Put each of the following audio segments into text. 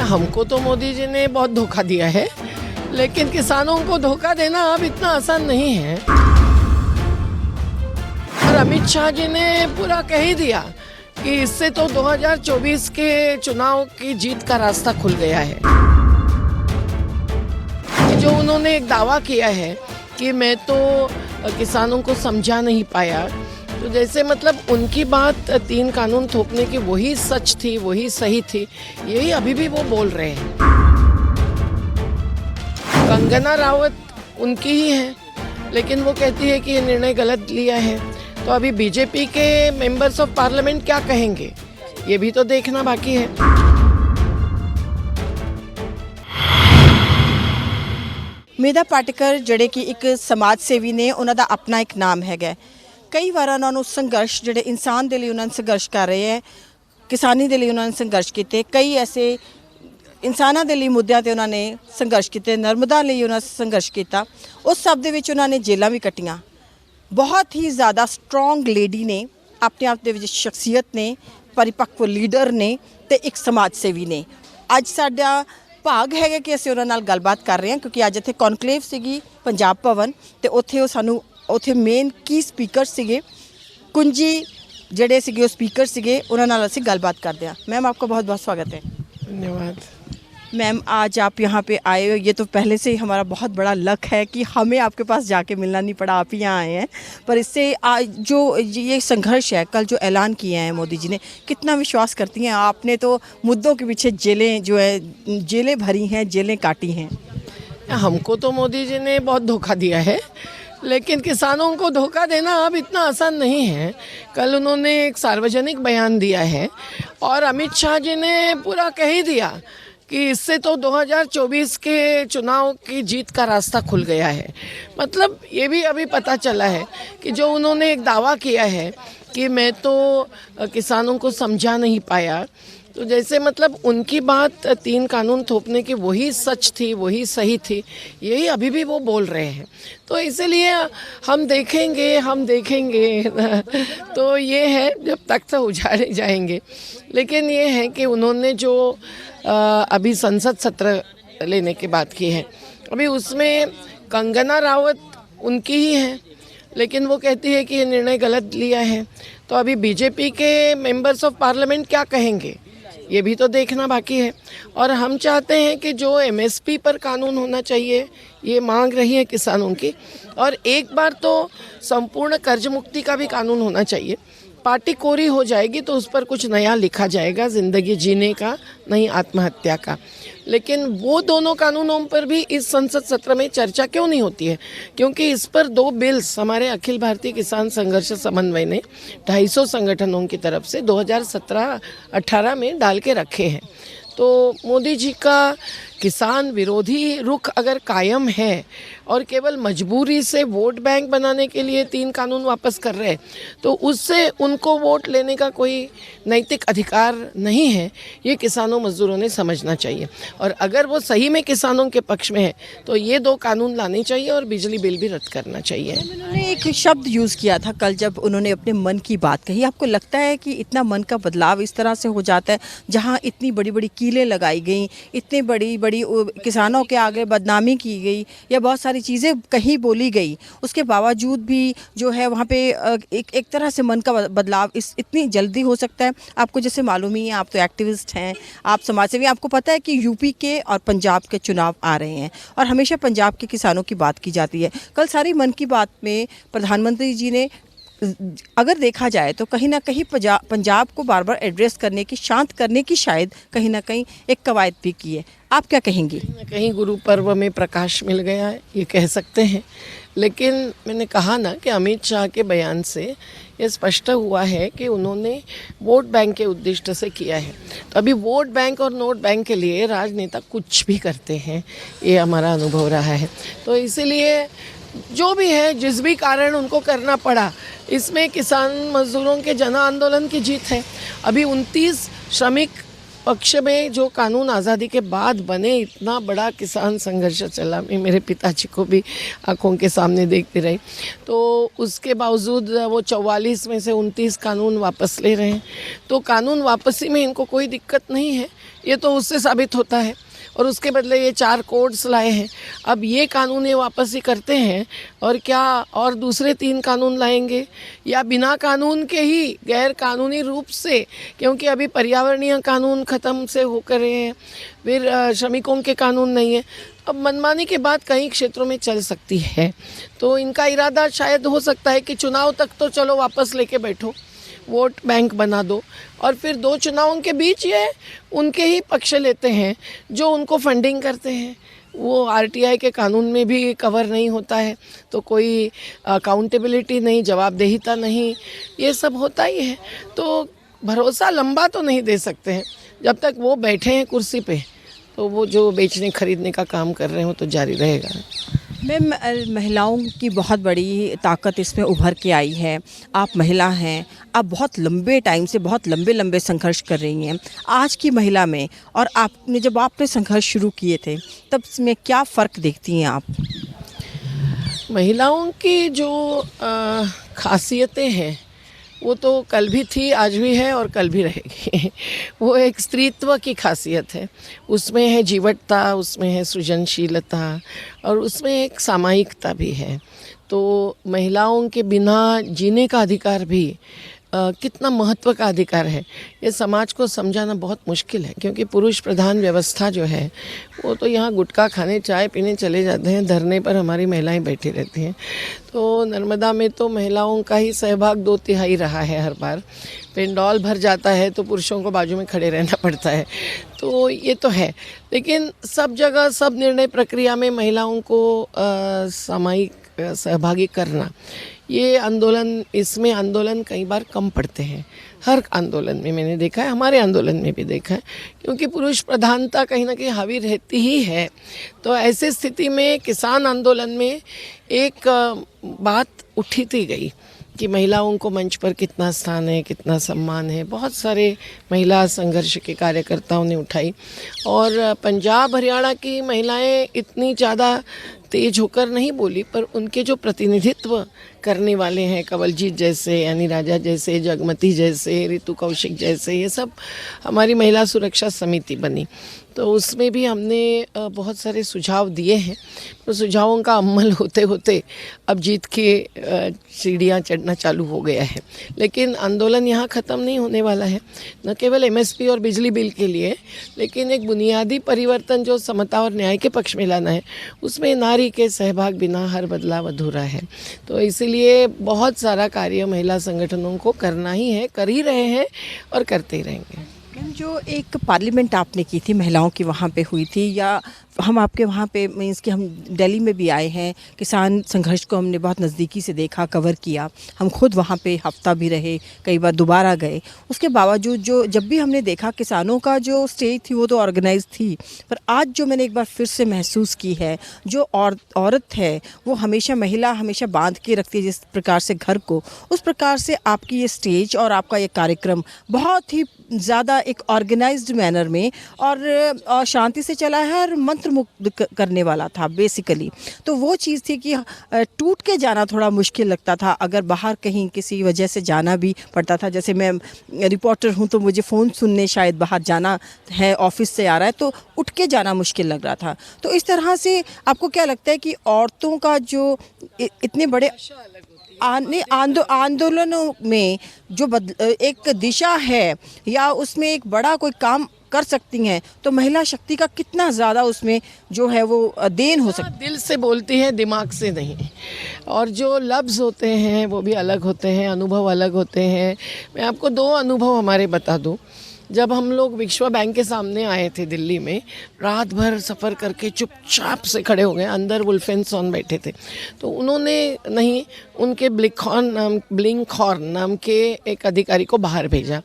हमको तो मोदी जी ने बहुत धोखा दिया है, लेकिन किसानों को धोखा देना अब इतना आसान नहीं है। और अमित शाह जी ने पूरा कह ही दिया कि इससे तो 2024 के चुनाव की जीत का रास्ता खुल गया है। जो उन्होंने एक दावा किया है कि मैं तो किसानों को समझा नहीं पाया, तो जैसे मतलब उनकी बात 3 कानून थोपने की वही सच थी, वही सही थी, यही अभी भी वो बोल रहे हैं। कंगना रावत उनकी ही है, लेकिन वो कहती है कि ये निर्णय गलत लिया है। तो अभी बीजेपी के मेंबर्स ऑफ पार्लियामेंट क्या कहेंगे, ये भी तो देखना बाकी है। मेधा पाटेकर ਜਿਹੜੇ ਕਿ ਇੱਕ ਸਮਾਜ ਸੇਵੀ ਨੇ, ਉਹਨਾਂ ਦਾ ਆਪਣਾ ਇੱਕ ਨਾਮ ਹੈਗਾ। ਕਈ ਵਾਰ ਉਹਨਾਂ ਨੂੰ ਸੰਘਰਸ਼ ਜਿਹੜੇ ਇਨਸਾਨ ਦੇ ਲਈ ਉਹਨਾਂ ਨੇ ਸੰਘਰਸ਼ ਕਰ ਰਹੇ ਹੈ, ਕਿਸਾਨੀ ਦੇ ਲਈ ਉਹਨਾਂ ਨੇ ਸੰਘਰਸ਼ ਕੀਤੇ, ਕਈ ਐਸੇ ਇਨਸਾਨਾਂ ਦੇ ਲਈ ਮੁੱਦਿਆਂ ਤੇ ਉਹਨਾਂ ਨੇ ਸੰਘਰਸ਼ ਕੀਤੇ, ਨਰਮਦਾ ਲਈ ਉਹਨਾਂ ਨੇ ਸੰਘਰਸ਼ ਕੀਤਾ। ਉਸ ਸਭ ਦੇ ਵਿੱਚ ਉਹਨਾਂ ਨੇ ਜੇਲਾਂ ਵੀ ਕੱਟੀਆਂ। ਬਹੁਤ ਹੀ ਜ਼ਿਆਦਾ ਸਟਰੋਂਗ ਲੇਡੀ ਨੇ, ਆਪਣੇ ਆਪ ਦੇ ਵਿੱਚ ਸ਼ਖਸੀਅਤ ਨੇ, ਪਰਿਪੱਕਵ ਲੀਡਰ ਨੇ ਤੇ ਇੱਕ ਸਮਾਜ ਸੇਵੀ ਨੇ। ਅੱਜ ਸਾਡਾ ਭਾਗ ਹੈਗਾ ਕਿ ਅਸੀਂ ਉਹਨਾਂ ਨਾਲ ਗੱਲਬਾਤ ਕਰ ਰਹੇ ਹਾਂ, ਕਿਉਂਕਿ ਅੱਜ ਇੱਥੇ ਕੌਨਕਲੇਵ ਸੀਗੀ ਪੰਜਾਬ ਭਵਨ, ਤੇ ਉੱਥੇ ਉਹ ਸਾਨੂੰ ਉੱਥੇ ਮੇਨ ਕੀ ਸਪੀਕਰ ਸੀਗੇ, ਕੁੰਜੀ ਜਿਹੜੇ ਸੀਗੇ ਉਹ ਸਪੀਕਰ ਸੀਗੇ, ਉਹਨਾਂ ਨਾਲ ਅਸੀਂ ਗੱਲਬਾत ਕਰਦੇ हैं। मैम आपका बहुत बहुत स्वागत है। धन्यवाद। मैम आज आप यहाँ पे आए हो, ये तो पहले से ही हमारा बहुत बड़ा लक है कि हमें आपके पास जाके मिलना नहीं पड़ा, आप ही यहाँ आए हैं। पर इससे जो ये संघर्ष है, कल जो ऐलान किए हैं मोदी जी ने, कितना विश्वास करती हैं? आपने तो मुद्दों के पीछे जेलें जो है जेलें भरी हैं, जेलें काटी हैं। हमको तो मोदी जी ने बहुत धोखा दिया है, लेकिन किसानों को धोखा देना अब इतना आसान नहीं है। कल उन्होंने एक सार्वजनिक बयान दिया है और अमित शाह जी ने पूरा कह ही दिया कि इससे तो 2024 के चुनाव की जीत का रास्ता खुल गया है। मतलब ये भी अभी पता चला है कि जो उन्होंने एक दावा किया है कि मैं तो किसानों को समझा नहीं पाया, तो जैसे मतलब उनकी बात 3 कानून थोपने की वही सच थी, वही सही थी, यही अभी भी वो बोल रहे हैं। तो इसीलिए हम देखेंगे तो ये है, जब तक तो उजाड़े जाएंगे। लेकिन ये है कि उन्होंने जो अभी संसद सत्र लेने की बात की है, अभी उसमें कंगना रावत उनकी ही है, लेकिन वो कहती है कि ये निर्णय गलत लिया है। तो अभी बीजेपी के मेंबर्स ऑफ पार्लियामेंट क्या कहेंगे, ये भी तो देखना बाकी है। और हम चाहते हैं कि जो एमएसपी पर कानून होना चाहिए, ये मांग रही है किसानों की, और एक बार तो संपूर्ण कर्ज मुक्ति का भी कानून होना चाहिए। पार्टी कोरी हो जाएगी तो उस पर कुछ नया लिखा जाएगा, ज़िंदगी जीने का, नहीं आत्महत्या का। लेकिन वो दोनों कानूनों पर भी इस संसद सत्र में चर्चा क्यों नहीं होती है? क्योंकि इस पर 2 बिल्स हमारे अखिल भारतीय किसान संघर्ष समन्वय ने 250 संगठनों की तरफ से 2017-18 में डाल के रखे हैं। तो मोदी जी का किसान विरोधी रुख अगर कायम है और केवल मजबूरी से वोट बैंक बनाने के लिए 3 कानून वापस कर रहे हैं, तो उससे उनको वोट लेने का कोई नैतिक अधिकार नहीं है। ये किसानों मजदूरों ने समझना चाहिए, और अगर वो सही में किसानों के पक्ष में है तो ये 2 कानून लाने चाहिए और बिजली बिल भी रद्द करना चाहिए। उन्होंने एक शब्द यूज़ किया था कल जब उन्होंने अपने मन की बात कही। आपको लगता है कि इतना मन का बदलाव इस तरह से हो जाता है, जहाँ इतनी बड़ी बड़ी कीलें लगाई गई, इतनी बड़ी बड़ी किसानों के आगे बदनामी की गई, या बहुत सारी चीज़ें कहीं बोली गई, उसके बावजूद भी जो है वहाँ पे एक तरह से मन का बदलाव इतनी जल्दी हो सकता है? आपको जैसे मालूम ही है, आप तो एक्टिविस्ट हैं, आप समाज सेवी, आपको पता है कि यूपी के और पंजाब के चुनाव आ रहे हैं और हमेशा पंजाब के किसानों की बात की जाती है। कल सारी मन की बात में प्रधानमंत्री जी ने, अगर देखा जाए तो कहीं ना कहीं पंजाब को बार बार एड्रेस करने की, शांत करने की शायद कहीं ना कहीं एक कवायद भी की है। आप क्या कहेंगी? कहीं गुरु पर्व में प्रकाश मिल गया है, ये कह सकते हैं। लेकिन मैंने कहा ना कि अमित शाह के बयान से ये स्पष्ट हुआ है कि उन्होंने वोट बैंक के उद्देश्य से किया है। तो अभी वोट बैंक और नोट बैंक के लिए राजनेता कुछ भी करते हैं, ये हमारा अनुभव रहा है। तो इसीलिए जो भी है, जिस भी कारण उनको करना पड़ा, इसमें किसान मजदूरों के जन आंदोलन की जीत है। अभी 29 श्रमिक पक्ष में जो कानून आज़ादी के बाद बने, इतना बड़ा किसान संघर्ष चला, मैं मेरे पिताजी को भी आँखों के सामने देखती रही। तो उसके बावजूद वो 44 में से 29 कानून वापस ले रहे हैं। तो कानून वापसी में इनको कोई दिक्कत नहीं है, ये तो उससे साबित होता है। और उसके बदले ये 4 कोड्स लाए हैं। अब ये कानून ये वापस ही करते हैं और क्या और दूसरे 3 कानून लाएंगे, या बिना कानून के ही गैर कानूनी रूप से, क्योंकि अभी पर्यावरणीय कानून ख़त्म से होकर रहे हैं, फिर श्रमिकों के कानून नहीं है। अब मनमानी के बाद कई क्षेत्रों में चल सकती है। तो इनका इरादा शायद हो सकता है कि चुनाव तक तो चलो वापस लेके बैठो, वोट बैंक बना दो, और फिर 2 चुनावों के बीच ये उनके ही पक्ष लेते हैं जो उनको फंडिंग करते हैं। वो आरटीआई के कानून में भी कवर नहीं होता है, तो कोई अकाउंटेबिलिटी नहीं, जवाबदेहिता नहीं, ये सब होता ही है। तो भरोसा लंबा तो नहीं दे सकते हैं। जब तक वो बैठे हैं कुर्सी पे, तो वो जो बेचने खरीदने का काम कर रहे हो तो जारी रहेगा। मैम, महिलाओं की बहुत बड़ी ताकत इसमें उभर के आई है। आप महिला हैं, आप बहुत लंबे टाइम से बहुत लंबे संघर्ष कर रही हैं। आज की महिला में और आपने जब आपने संघर्ष शुरू किए थे तब में क्या फ़र्क देखती हैं आप? महिलाओं की जो खासियतें हैं वो तो कल भी थी, आज भी है और कल भी रहेगी। वो एक स्त्रीत्व की खासियत है। उसमें है जीवटता, उसमें है सृजनशीलता, और उसमें एक सामायिकता भी है। तो महिलाओं के बिना जीने का अधिकार भी कितना महत्व का अधिकार है, ये समाज को समझाना बहुत मुश्किल है। क्योंकि पुरुष प्रधान व्यवस्था जो है वो तो यहाँ गुटखा खाने चाय पीने चले जाते हैं, धरने पर हमारी महिलाएं बैठी रहती हैं। तो नर्मदा में तो महिलाओं का ही सहभाग 2/3 रहा है। हर बार पेंडॉल भर जाता है तो पुरुषों को बाजू में खड़े रहना पड़ता है। तो ये तो है, लेकिन सब जगह सब निर्णय प्रक्रिया में महिलाओं को सामायिक सहभागी करना, ये आंदोलन, इसमें आंदोलन कई बार कम पड़ते हैं। हर आंदोलन में मैंने देखा है, हमारे आंदोलन में भी देखा है, क्योंकि पुरुष प्रधानता कहीं ना कहीं हावी रहती ही है। तो ऐसी स्थिति में किसान आंदोलन में एक बात उठी थी गई कि महिलाओं को मंच पर कितना स्थान है, कितना सम्मान है। बहुत सारे महिला संघर्ष के कार्यकर्ताओं ने उठाई, और पंजाब हरियाणा की महिलाएं इतनी ज़्यादा तेज होकर नहीं बोली, पर उनके जो प्रतिनिधित्व करने वाले हैं, कंवलजीत जैसे, यानी राजा जैसे, जगमती जैसे, ऋतु कौशिक जैसे, ये सब हमारी महिला सुरक्षा समिति बनी। तो उसमें भी हमने बहुत सारे सुझाव दिए हैं। तो सुझावों का अमल होते होते अब जीत के सीढ़ियाँ चढ़ना चालू हो गया है। लेकिन आंदोलन यहाँ ख़त्म नहीं होने वाला है, न केवल एमएसपी और बिजली बिल के लिए, लेकिन एक बुनियादी परिवर्तन जो समता और न्याय के पक्ष में लाना है, उसमें नारी के सहभाग बिना हर बदलाव अधूरा है। तो इसीलिए बहुत सारा कार्य महिला संगठनों को करना ही है, कर ही रहे हैं और करते ही रहेंगे। मैम, जो एक पार्लियामेंट आपने की थी, महिलाओं की वहाँ पे हुई थी, या हम आपके वहाँ पे मीन्स कि हम दिल्ली में भी आए हैं, किसान संघर्ष को हमने बहुत नज़दीकी से देखा, कवर किया। हम खुद वहाँ पे हफ्ता भी रहे, कई बार दोबारा गए। उसके बावजूद जो जब भी हमने देखा किसानों का जो स्टेज थी वो तो ऑर्गेनाइज थी, पर आज जो मैंने एक बार फिर से महसूस की है, जो औरत है वो हमेशा, महिला हमेशा बांध के रखती है जिस प्रकार से घर को, उस प्रकार से आपकी ये स्टेज और आपका ये कार्यक्रम बहुत ही ज़्यादा एक ऑर्गेनाइज्ड मैनर में और शांति से चला है और मंत्रमुग्ध करने वाला था बेसिकली। तो वो चीज़ थी कि टूट के जाना थोड़ा मुश्किल लगता था, अगर बाहर कहीं किसी वजह से जाना भी पड़ता था। जैसे मैं रिपोर्टर हूँ तो मुझे फ़ोन सुनने शायद बाहर जाना है, ऑफिस से आ रहा है, तो उठ के जाना मुश्किल लग रहा था। तो इस तरह से आपको क्या लगता है कि औरतों का जो इतने बड़े आंदोलनों में जो एक दिशा है, या उसमें एक बड़ा कोई काम कर सकती हैं, तो महिला शक्ति का कितना ज़्यादा उसमें जो है वो देन हो सकता है? दिल से बोलती है, दिमाग से नहीं। और जो लफ्ज़ होते हैं वो भी अलग होते हैं, अनुभव अलग होते हैं। मैं आपको 2 अनुभव हमारे बता दूं। जब हम लोग विश्व बैंक के सामने आए थे दिल्ली में, रात भर सफ़र करके चुपचाप से खड़े हो गए, अंदर वुल्फेनसॉन बैठे थे, तो उन्होंने नहीं, उनके ब्लिंकहॉर्न नाम के एक अधिकारी को बाहर भेजा।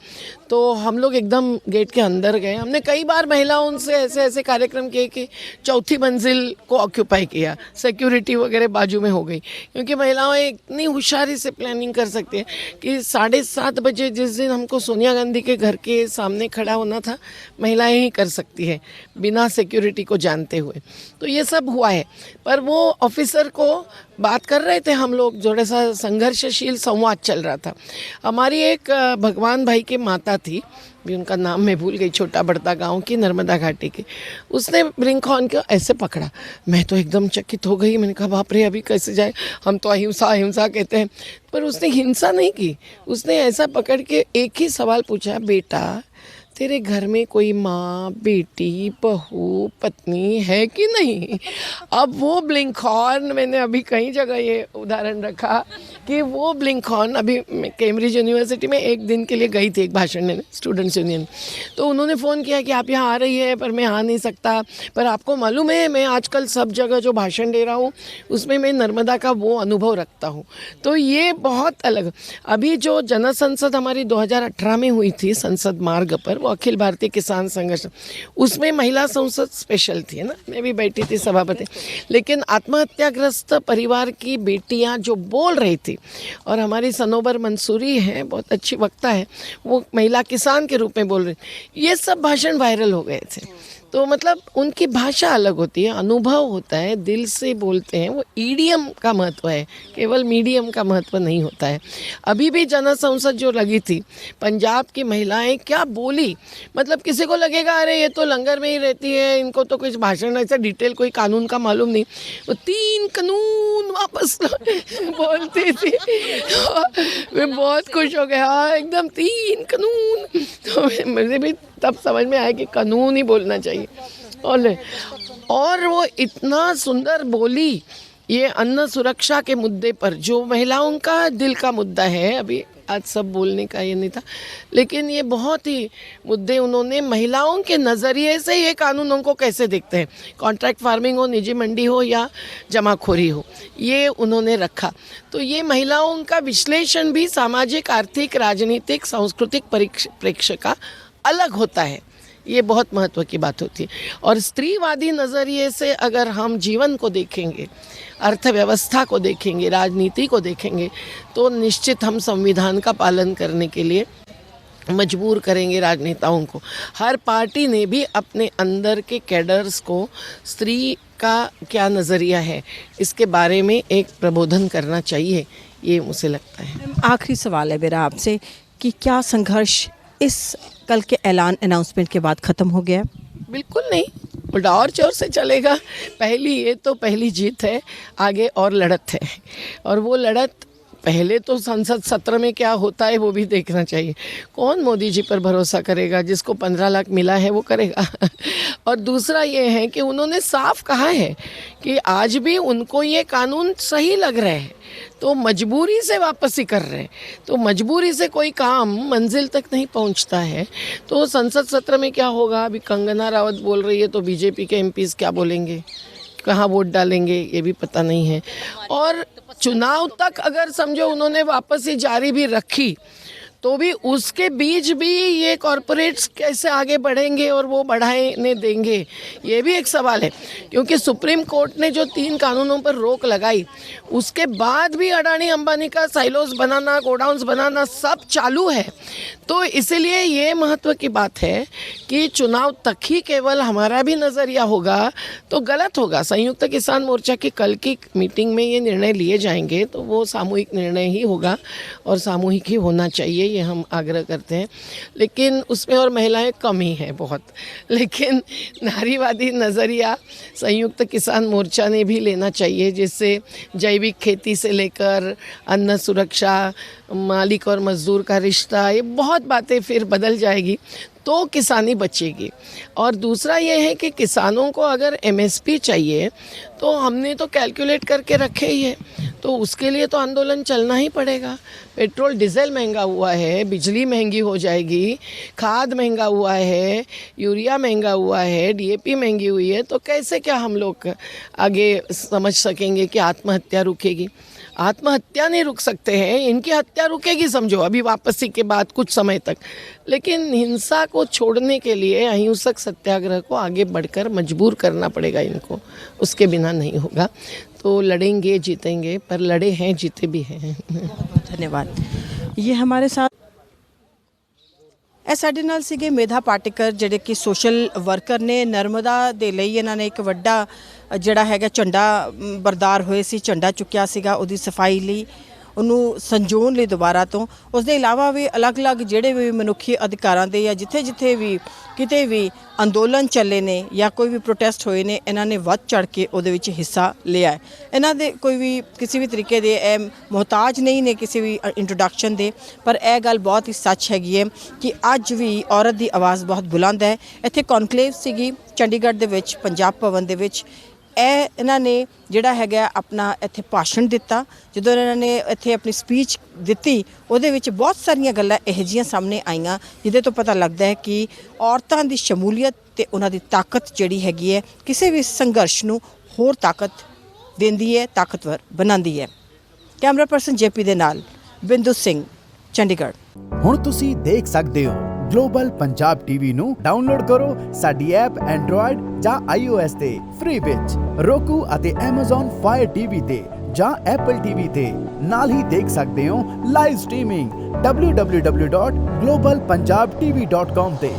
तो हम लोग एकदम गेट के अंदर गए। हमने कई बार महिलाओं से ऐसे ऐसे कार्यक्रम किए कि चौथी मंजिल को ऑक्यूपाई किया, सिक्योरिटी वगैरह बाजू में हो गई, क्योंकि महिलाएं इतनी होशियारी से प्लानिंग कर सकती हैं कि 7:30 बजे जिस दिन हमको सोनिया गांधी के घर के सामने खड़ा होना था, महिलाएं ही कर सकती है बिना सिक्योरिटी को जानते हुए। तो ये सब हुआ है, पर वो ऑफिसर को बात कर रहे थे हम लोग, थोड़ा सा संघर्षशील संवाद चल रहा था। हमारी एक भगवान भाई की माता थी, भी उनका नाम मैं भूल गई, छोटा बड़ता गांव की, नर्मदा घाटी की। उसने ब्रिंकहॉर्न को ऐसे पकड़ा, मैं तो एकदम चकित हो गई। मैंने कहा बाप रे, अभी कैसे जाए, हम तो अहिंसा अहिंसा कहते हैं। पर उसने हिंसा नहीं की, उसने ऐसा पकड़ के एक ही सवाल पूछा, बेटा तेरे घर में कोई माँ, बेटी, बहू, पत्नी है कि नहीं? अब वो ब्लिंकहॉर्न, मैंने अभी कई जगह ये उदाहरण रखा कि वो ब्लिंकहॉर्न, अभी मैं कैम्ब्रिज यूनिवर्सिटी में एक दिन के लिए गई थी एक भाषण देने, स्टूडेंट्स यूनियन। तो उन्होंने फ़ोन किया कि आप यहाँ आ रही है, पर मैं आ नहीं सकता। पर आपको मालूम है, मैं आजकल सब जगह जो भाषण दे रहा हूँ उसमें मैं नर्मदा का वो अनुभव रखता हूँ। तो ये बहुत अलग। अभी जो जनसंसद हमारी 2018 में हुई थी संसद मार्ग पर, अखिल भारतीय किसान संघर्ष, उसमें महिला संसद स्पेशल थी, है ना, मैं भी बैठी थी सभापति। लेकिन आत्महत्याग्रस्त परिवार की बेटियां जो बोल रही थी, और हमारी सनोबर मंसूरी हैं, बहुत अच्छी वक्ता है, वो महिला किसान के रूप में बोल रही, ये सब भाषण वायरल हो गए थे। तो मतलब उनकी भाषा अलग होती है, अनुभव होता है, दिल से बोलते हैं। वो ईडियम का महत्व है, केवल मीडियम का महत्व नहीं होता है। अभी भी जनसंसद जो लगी थी, पंजाब की महिलाएं क्या बोली, मतलब किसी को लगेगा अरे ये तो लंगर में ही रहती है, इनको तो कुछ भाषण ऐसा डिटेल कोई कानून का मालूम नहीं। वो 3 कानून वापस बोलती थी, मैं बहुत खुश हो गया, एकदम 3 कानून। तो मुझे भी तब समझ में आया कि कानून ही बोलना चाहिए। और वो इतना सुंदर बोली, ये अन्न सुरक्षा के मुद्दे पर, जो महिलाओं का दिल का मुद्दा है। अभी आज सब बोलने का ये नहीं था, लेकिन ये बहुत ही मुद्दे उन्होंने महिलाओं के नज़रिए से ये कानूनों को कैसे देखते हैं, कॉन्ट्रैक्ट फार्मिंग हो, निजी मंडी हो या जमाखोरी हो, ये उन्होंने रखा। तो ये महिलाओं का विश्लेषण भी सामाजिक, आर्थिक, राजनीतिक, सांस्कृतिक प्रेक्ष्य का अलग होता है। ये बहुत महत्व की बात होती है। और स्त्रीवादी नज़रिए से अगर हम जीवन को देखेंगे, अर्थव्यवस्था को देखेंगे, राजनीति को देखेंगे, तो निश्चित हम संविधान का पालन करने के लिए मजबूर करेंगे राजनेताओं को। हर पार्टी ने भी अपने अंदर के कैडर्स को स्त्री का क्या नज़रिया है, इसके बारे में एक प्रबोधन करना चाहिए, ये मुझे लगता है। आखिरी सवाल है मेरा आपसे कि क्या संघर्ष इस कल के अनाउंसमेंट के बाद ख़त्म हो गया? बिल्कुल नहीं, उल्टा और जोर से चलेगा। ये तो पहली जीत है, आगे और लड़त है। और वो लड़त पहले तो संसद सत्र में क्या होता है वो भी देखना चाहिए। कौन मोदी जी पर भरोसा करेगा? जिसको 15 लाख मिला है वो करेगा। और दूसरा ये है कि उन्होंने साफ कहा है कि आज भी उनको ये कानून सही लग रहे हैं, तो मजबूरी से वापसी कर रहे हैं। तो मजबूरी से कोई काम मंजिल तक नहीं पहुंचता है। तो संसद सत्र में क्या होगा? अभी कंगना रावत बोल रही है, तो बीजेपी के एमपीज़ क्या बोलेंगे, कहाँ वोट डालेंगे, ये भी पता नहीं है। और चुनाव तक अगर समझो उन्होंने वापसी जारी भी रखी, तो भी उसके बीच भी ये कॉरपोरेट्स कैसे आगे बढ़ेंगे और वो बढ़ाने देंगे, ये भी एक सवाल है। क्योंकि सुप्रीम कोर्ट ने जो 3 कानूनों पर रोक लगाई, उसके बाद भी अडानी अंबानी का साइलोस बनाना, गोडाउन्स बनाना सब चालू है। तो इसीलिए ये महत्व की बात है कि चुनाव तक ही केवल हमारा भी नज़रिया होगा तो गलत होगा। संयुक्त किसान मोर्चा की कल की मीटिंग में ये निर्णय लिए जाएंगे तो वो सामूहिक निर्णय ही होगा और सामूहिक ही होना चाहिए, ये हम आग्रह करते हैं। लेकिन उसमें और महिलाएं कम ही हैं बहुत। लेकिन नारीवादी नज़रिया संयुक्त किसान मोर्चा ने भी लेना चाहिए, जिससे जैविक खेती से लेकर अन्न सुरक्षा, मालिक और मज़दूर का रिश्ता, ये बहुत बातें फिर बदल जाएगी तो किसानी बचेगी। और दूसरा ये है कि किसानों को अगर एमएसपी चाहिए तो हमने तो कैलकुलेट करके रखे ही है, तो उसके लिए तो आंदोलन चलना ही पड़ेगा। पेट्रोल डीजल महंगा हुआ है, बिजली महंगी हो जाएगी, खाद महंगा हुआ है, यूरिया महंगा हुआ है, डीएपी महंगी हुई है, तो कैसे क्या हम लोग आगे समझ सकेंगे कि आत्महत्या रुकेगी? आत्महत्या नहीं रुक सकते हैं, इनकी हत्या रुकेगी समझो अभी वापसी के बाद कुछ समय तक। लेकिन हिंसा को छोड़ने के लिए अहिंसक सत्याग्रह को आगे बढ़कर मजबूर करना पड़ेगा इनको, उसके बिना नहीं होगा। तो लड़ेंगे, जीतेंगे, पर लड़े हैं, जीते भी हैं। धन्यवाद। ये हमारे साथ ਇਹ ਸਾਡੇ ਨਾਲ ਸੀਗੇ ਮੇਧਾ ਪਾਟੇਕਰ ਜਿਹੜੇ ਕਿ ਸੋਸ਼ਲ ਵਰਕਰ ਨੇ। ਨਰਮਦਾ ਦੇ ਲਈ ਇਹਨਾਂ ਨੇ ਇੱਕ ਵੱਡਾ ਜਿਹੜਾ ਹੈਗਾ ਝੰਡਾ ਬਰਦਾਰ ਹੋਏ ਸੀ, ਝੰਡਾ ਚੁੱਕਿਆ ਸੀਗਾ ਉਹਦੀ ਸਫਾਈ ਲਈ, ਉਹਨੂੰ ਸੰਜੋਣ ਲਈ ਦੁਬਾਰਾ ਤੋਂ। ਉਸ ਦੇ ਇਲਾਵਾ ਵੀ ਅਲੱਗ-ਅਲੱਗ ਜਿਹੜੇ ਵੀ ਮਨੁੱਖੀ ਅਧਿਕਾਰਾਂ ਦੇ ਜਾਂ ਜਿੱਥੇ ਵੀ ਕਿਤੇ ਵੀ ਅੰਦੋਲਨ ਚੱਲੇ ਨੇ ਜਾਂ ਕੋਈ ਵੀ ਪ੍ਰੋਟੈਸਟ ਹੋਏ ਨੇ, ਇਹਨਾਂ ਨੇ ਵੱਧ ਚੜ ਕੇ ਉਹਦੇ ਵਿੱਚ ਹਿੱਸਾ ਲਿਆ ਹੈ। ਇਹਨਾਂ ਦੇ ਕੋਈ ਵੀ ਕਿਸੇ ਵੀ ਤਰੀਕੇ ਦੇ ਇਹ ਮੁਹਤਾਜ ਨਹੀਂ ਨੇ ਕਿਸੇ ਵੀ ਇੰਟਰੋਡਕਸ਼ਨ ਦੇ, ਪਰ ਇਹ ਗੱਲ ਬਹੁਤ ਹੀ ਸੱਚ ਹੈਗੀ ਹੈ ਕਿ ਅੱਜ ਵੀ ਔਰਤ ਦੀ ਆਵਾਜ਼ ਬਹੁਤ ਬੁਲੰਦ ਹੈ। ਇੱਥੇ ਕੌਨਕਲੇਵ ਸੀਗੀ ਚੰਡੀਗੜ੍ਹ ਦੇ ਵਿੱਚ, ਪੰਜਾਬ ਭਵਨ ਦੇ ਵਿੱਚ। ਇਹਨਾਂ ਨੇ ਜਿਹੜਾ ਹੈਗਾ ਆਪਣਾ ਇੱਥੇ ਭਾਸ਼ਣ ਦਿੱਤਾ। ਜਦੋਂ ਇਹਨਾਂ ਨੇ ਇੱਥੇ ਆਪਣੀ ਸਪੀਚ ਦਿੱਤੀ, ਉਹਦੇ ਵਿੱਚ ਬਹੁਤ ਸਾਰੀਆਂ ਗੱਲਾਂ ਇਹੋ ਜਿਹੀਆਂ ਸਾਹਮਣੇ ਆਈਆਂ ਜਿਹਦੇ ਤੋਂ ਪਤਾ ਲੱਗਦਾ ਹੈ ਕਿ ਔਰਤਾਂ ਦੀ ਸ਼ਮੂਲੀਅਤ ਤੇ ਉਹਨਾਂ ਦੀ ਤਾਕਤ ਜਿਹੜੀ ਹੈਗੀ ਹੈ ਕਿਸੇ ਵੀ ਸੰਘਰਸ਼ ਨੂੰ ਹੋਰ ਤਾਕਤ ਦਿੰਦੀ ਹੈ, ਤਾਕਤਵਰ ਬਣਾਉਂਦੀ ਹੈ। ਕੈਮਰਾ ਪਰਸਨ ਜੇਪੀ ਦੇ ਨਾਲ ਬਿੰਦੂ ਸਿੰਘ, ਚੰਡੀਗੜ੍ਹ। ਹੁਣ ਤੁਸੀਂ ਦੇਖ ਸਕਦੇ ਹੋ ਗਲੋਬਲ ਪੰਜਾਬ ਟੀਵੀ ਨੂੰ ਡਾਊਨਲੋਡ ਕਰੋ ਸਾਡੀ ਐਪ ਐਂਡਰੋਇਡ ਜਾਂ iOS ਤੇ ਫ੍ਰੀ ਵਿੱਚ, roku ਅਤੇ Amazon Fire TV ਤੇ ਜਾਂ Apple TV ਤੇ। ਨਾਲ ਹੀ ਦੇਖ ਸਕਦੇ ਹੋ ਲਾਈਵ ਸਟ੍ਰੀਮਿੰਗ www.globalpunjabtv.com ਤੇ।